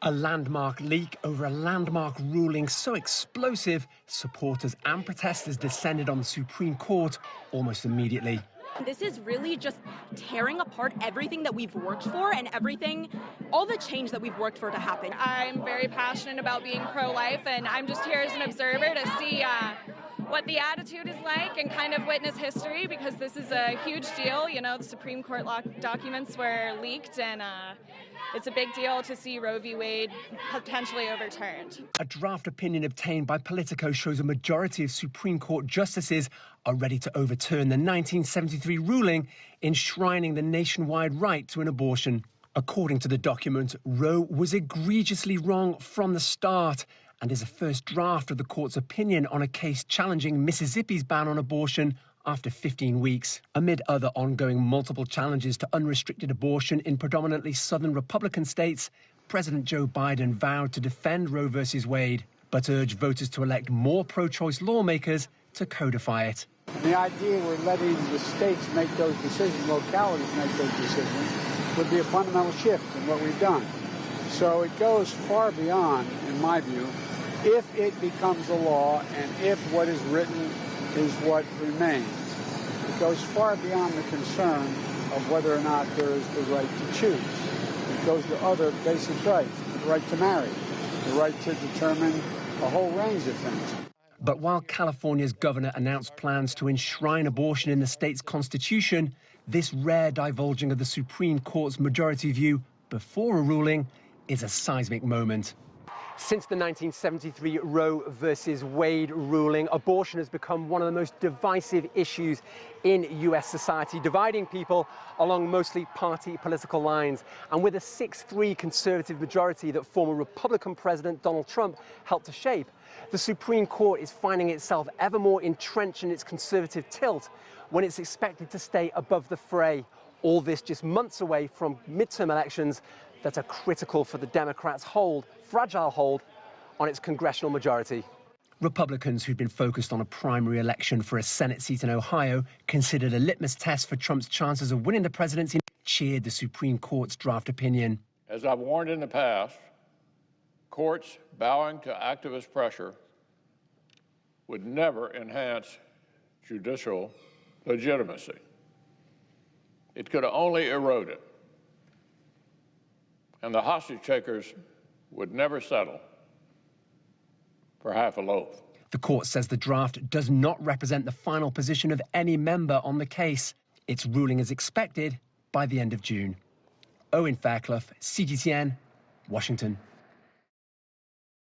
A landmark leak over a landmark ruling so explosive, supporters and protesters descended on the Supreme Court almost immediately. This is really just tearing apart everything that we've worked for and all the change that we've worked for to happen. I'm very passionate about being pro-life, and I'm just here as an observer to see what the attitude is like and kind of witness history, because this is a huge deal. You know, the Supreme Court documents were leaked, and it's a big deal to see Roe v. Wade potentially overturned. A draft opinion obtained by Politico shows a majority of Supreme Court justices are ready to overturn the 1973 ruling enshrining the nationwide right to an abortion. According to the document, Roe was egregiously wrong from the start and is a first draft of the court's opinion on a case challenging Mississippi's ban on abortion after 15 weeks. Amid other ongoing multiple challenges to unrestricted abortion in predominantly southern Republican states, President Joe Biden vowed to defend Roe v. Wade, but urged voters to elect more pro-choice lawmakers to codify it. The idea we're letting the states make those decisions, localities make those decisions, would be a fundamental shift in what we've done. So it goes far beyond, in my view, if it becomes a law and if what is written is what remains. It goes far beyond the concern of whether or not there is the right to choose. It goes to other basic rights, the right to marry, the right to determine a whole range of things. But while California's governor announced plans to enshrine abortion in the state's constitution, this rare divulging of the Supreme Court's majority view before a ruling is a seismic moment. Since the 1973 Roe v. Wade ruling, abortion has become one of the most divisive issues in U.S. society, dividing people along mostly party political lines. And with a 6-3 conservative majority that former Republican President Donald Trump helped to shape, the Supreme Court is finding itself ever more entrenched in its conservative tilt when it's expected to stay above the fray. All this just months away from midterm elections that are critical for the Democrats' fragile hold on its congressional majority. Republicans who'd been focused on a primary election for a Senate seat in Ohio, considered a litmus test for Trump's chances of winning the presidency, cheered the Supreme Court's draft opinion. As I've warned in the past, courts bowing to activist pressure would never enhance judicial legitimacy. It could only erode it. And the hostage takers would never settle for half a loaf. The court says the draft does not represent the final position of any member on the case. Its ruling is expected by the end of June. Owen, Fairclough, CGTN, Washington.